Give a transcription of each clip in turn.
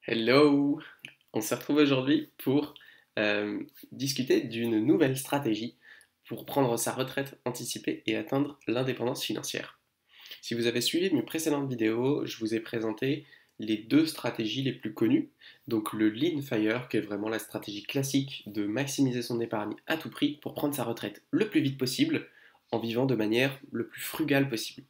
Hello! On se retrouve aujourd'hui pour discuter d'une nouvelle stratégie pour prendre sa retraite anticipée et atteindre l'indépendance financière. Si vous avez suivi mes précédentes vidéos, je vous ai présenté les deux stratégies les plus connues. Donc le Lean Fire, qui est vraiment la stratégie classique de maximiser son épargne à tout prix pour prendre sa retraite le plus vite possible en vivant de manière le plus frugale possible.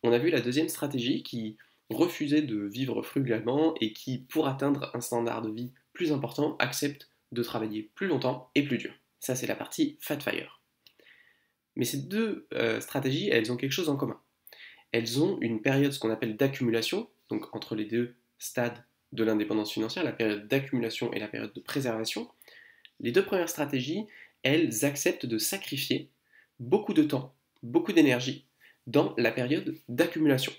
On a vu la deuxième stratégie qui refusait de vivre frugalement et qui, pour atteindre un standard de vie plus important, accepte de travailler plus longtemps et plus dur. Ça, c'est la partie Fat Fire. Mais ces deux stratégies, elles ont quelque chose en commun. Elles ont une période, ce qu'on appelle d'accumulation, donc entre les deux stades de l'indépendance financière, la période d'accumulation et la période de préservation. Les deux premières stratégies, elles acceptent de sacrifier beaucoup de temps, beaucoup d'énergie dans la période d'accumulation.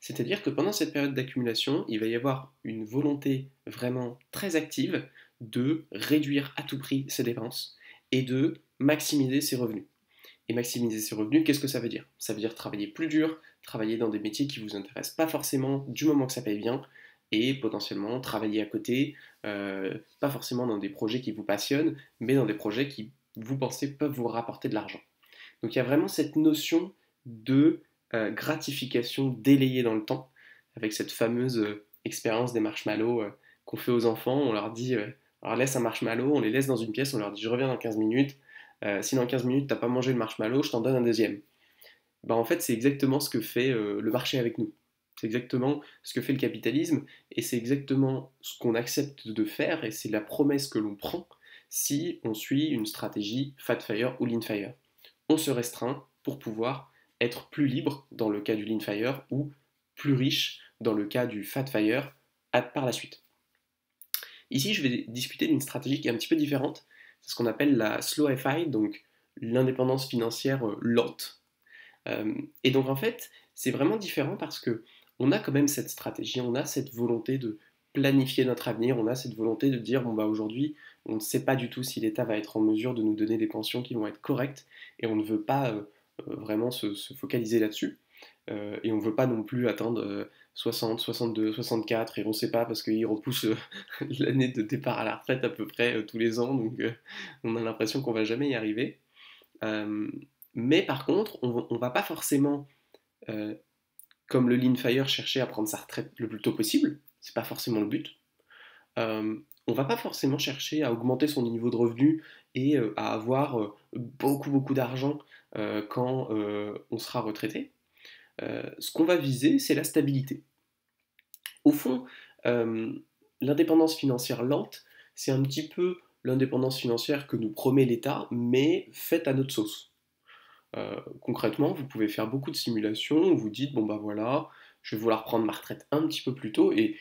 C'est-à-dire que pendant cette période d'accumulation, il va y avoir une volonté vraiment très active de réduire à tout prix ses dépenses et de maximiser ses revenus. Et maximiser ses revenus, qu'est-ce que ça veut dire? Ça veut dire travailler plus dur, travailler dans des métiers qui ne vous intéressent pas forcément du moment que ça paye bien, et potentiellement travailler à côté, pas forcément dans des projets qui vous passionnent, mais dans des projets qui, vous pensez, peuvent vous rapporter de l'argent. Donc il y a vraiment cette notion de gratification délayée dans le temps, avec cette fameuse expérience des marshmallows qu'on fait aux enfants. On leur dit, on leur laisse un marshmallow, on les laisse dans une pièce, on leur dit je reviens dans 15 minutes. Si dans 15 minutes t'as pas mangé le marshmallow, je t'en donne un deuxième. Bah, en fait, c'est exactement ce que fait le marché avec nous. C'est exactement ce que fait le capitalisme, et c'est exactement ce qu'on accepte de faire, et c'est la promesse que l'on prend si on suit une stratégie Fat Fire ou Lean Fire. On se restreint pour pouvoir être plus libre dans le cas du Lean Fire ou plus riche dans le cas du Fat Fire par la suite. Ici, je vais discuter d'une stratégie qui est un petit peu différente. C'est ce qu'on appelle la Slow FI, donc l'indépendance financière lente. Et donc en fait, c'est vraiment différent parce que on a quand même cette stratégie, on a cette volonté de planifier notre avenir, on a cette volonté de dire bon bah aujourd'hui, on ne sait pas du tout si l'État va être en mesure de nous donner des pensions qui vont être correctes et on ne veut pas vraiment se focaliser là-dessus. Et on ne veut pas non plus atteindre 60, 62, 64 et on ne sait pas parce qu'ils repoussent l'année de départ à la retraite à peu près tous les ans, donc on a l'impression qu'on va jamais y arriver. Euh, mais par contre, on ne va pas forcément, euh, comme le Lean Fire, chercher à prendre sa retraite le plus tôt possible. C'est pas forcément le but. On va pas forcément chercher à augmenter son niveau de revenu et à avoir beaucoup d'argent quand on sera retraité. Ce qu'on va viser, c'est la stabilité. Au fond, euh, l'indépendance financière lente, c'est un petit peu l'indépendance financière que nous promet l'État, mais faite à notre sauce. Concrètement, vous pouvez faire beaucoup de simulations où vous dites, bon bah voilà, je vais vouloir prendre ma retraite un petit peu plus tôt, et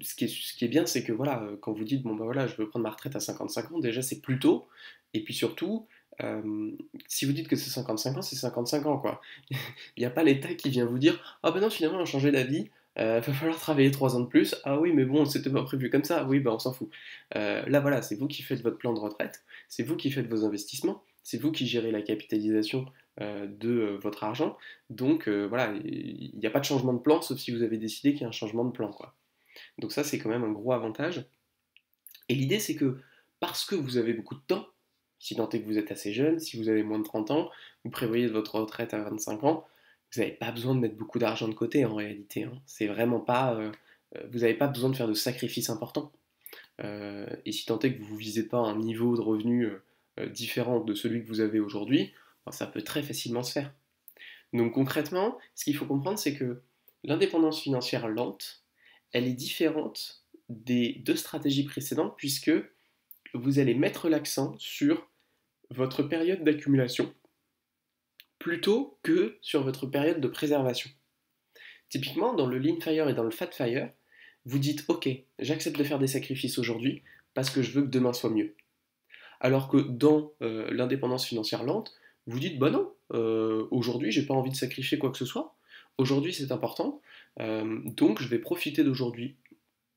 ce qui est bien, c'est que voilà, quand vous dites, bon bah voilà, je veux prendre ma retraite à 55 ans, déjà c'est plus tôt, et puis surtout, euh, si vous dites que c'est 55 ans, c'est 55 ans, quoi. Il n'y a pas l'État qui vient vous dire, ah ben non, finalement, on a changé d'avis, va falloir travailler 3 ans de plus, ah oui, mais bon, c'était pas prévu comme ça, oui, bah on s'en fout. Là, voilà, c'est vous qui faites votre plan de retraite, c'est vous qui faites vos investissements, c'est vous qui gérez la capitalisation de votre argent. Donc voilà, il n'y a pas de changement de plan, sauf si vous avez décidé qu'il y a un changement de plan, quoi. Donc ça, c'est quand même un gros avantage. Et l'idée, c'est que parce que vous avez beaucoup de temps, si tant est que vous êtes assez jeune, si vous avez moins de 30 ans, vous prévoyez votre retraite à 25 ans, vous n'avez pas besoin de mettre beaucoup d'argent de côté en réalité, hein. C'est vraiment pas, vous n'avez pas besoin de faire de sacrifices importants. Et si tant est que vous ne visez pas un niveau de revenu différent de celui que vous avez aujourd'hui, ben, ça peut très facilement se faire. Donc concrètement, ce qu'il faut comprendre, c'est que l'indépendance financière lente, elle est différente des deux stratégies précédentes puisque vous allez mettre l'accent sur votre période d'accumulation plutôt que sur votre période de préservation. Typiquement, dans le Lean Fire et dans le Fat Fire, vous dites ok, j'accepte de faire des sacrifices aujourd'hui parce que je veux que demain soit mieux. Alors que dans l'indépendance financière lente, vous dites bah non, aujourd'hui j'ai pas envie de sacrifier quoi que ce soit. Aujourd'hui c'est important, donc je vais profiter d'aujourd'hui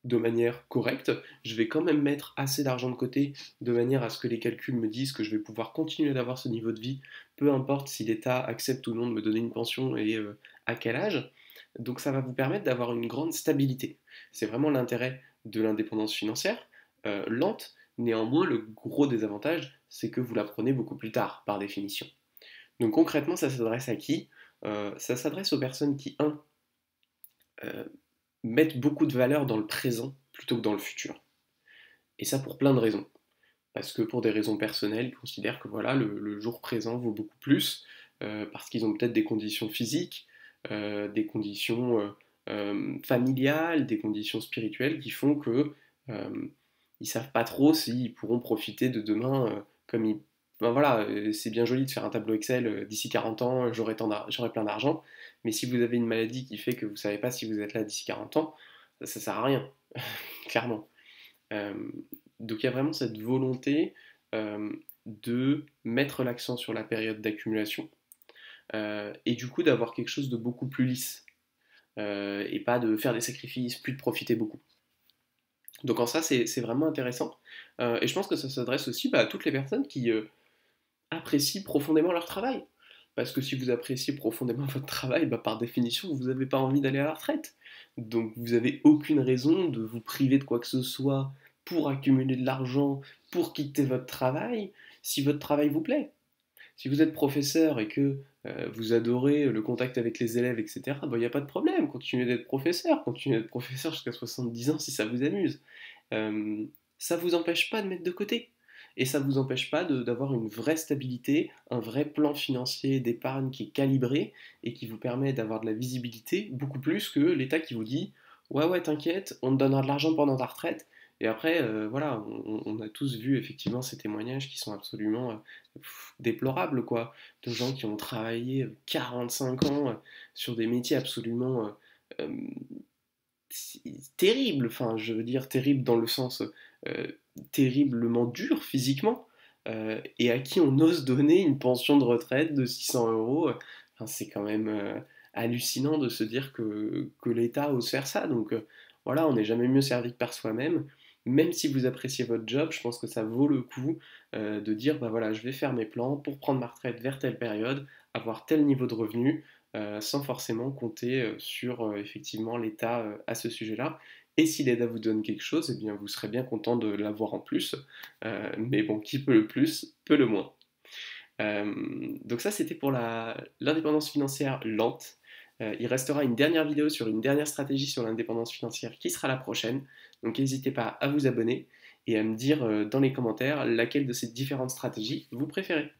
de manière correcte. Je vais quand même mettre assez d'argent de côté de manière à ce que les calculs me disent que je vais pouvoir continuer d'avoir ce niveau de vie, peu importe si l'État accepte ou non de me donner une pension et à quel âge. Donc ça va vous permettre d'avoir une grande stabilité. C'est vraiment l'intérêt de l'indépendance financière, lente. Néanmoins, le gros désavantage, c'est que vous la prenez beaucoup plus tard, par définition. Donc concrètement, ça s'adresse à qui? Ça s'adresse aux personnes qui, euh, mettent beaucoup de valeur dans le présent plutôt que dans le futur. Et ça pour plein de raisons. Parce que pour des raisons personnelles, ils considèrent que voilà, le jour présent vaut beaucoup plus, parce qu'ils ont peut-être des conditions physiques, des conditions familiales, des conditions spirituelles qui font que ils savent pas trop s'ils pourront profiter de demain comme ils. Ben voilà, c'est bien joli de faire un tableau Excel, d'ici 40 ans, j'aurai plein d'argent, mais si vous avez une maladie qui fait que vous savez pas si vous êtes là d'ici 40 ans, ça sert à rien, clairement. Euh, donc il y a vraiment cette volonté de mettre l'accent sur la période d'accumulation et du coup d'avoir quelque chose de beaucoup plus lisse et pas de faire des sacrifices, plus de profiter beaucoup. Donc en ça c'est vraiment intéressant et je pense que ça s'adresse aussi à toutes les personnes qui apprécient profondément leur travail. Parce que si vous appréciez profondément votre travail, par définition, vous n'avez pas envie d'aller à la retraite. Donc vous n'avez aucune raison de vous priver de quoi que ce soit pour accumuler de l'argent, pour quitter votre travail, si votre travail vous plaît. Si vous êtes professeur et que vous adorez le contact avec les élèves, etc., il n'y a pas de problème, continuez d'être professeur jusqu'à 70 ans si ça vous amuse. Euh, Ça ne vous empêche pas de mettre de côté. Et ça ne vous empêche pas d'avoir une vraie stabilité, un vrai plan financier d'épargne qui est calibré et qui vous permet d'avoir de la visibilité, beaucoup plus que l'État qui vous dit ouais, ouais, t'inquiète, on te donnera de l'argent pendant ta retraite. Et après, voilà, on a tous vu effectivement ces témoignages qui sont absolument déplorables, quoi. De gens qui ont travaillé 45 ans sur des métiers absolument terribles. Enfin, je veux dire terribles dans le sens terriblement dur physiquement, et à qui on ose donner une pension de retraite de 600 euros. Enfin, c'est quand même hallucinant de se dire que l'État ose faire ça. Donc voilà, on n'est jamais mieux servi que par soi-même. Même si vous appréciez votre job, je pense que ça vaut le coup de dire, bah voilà, je vais faire mes plans pour prendre ma retraite vers telle période, avoir tel niveau de revenu, sans forcément compter sur effectivement l'État à ce sujet-là. Et si l'État vous donne quelque chose, eh bien vous serez bien content de l'avoir en plus. Mais bon, qui peut le plus, peut le moins. Donc ça, c'était pour l'indépendance financière lente. Il restera une dernière vidéo sur une dernière stratégie sur l'indépendance financière qui sera la prochaine. Donc n'hésitez pas à vous abonner et à me dire dans les commentaires laquelle de ces différentes stratégies vous préférez.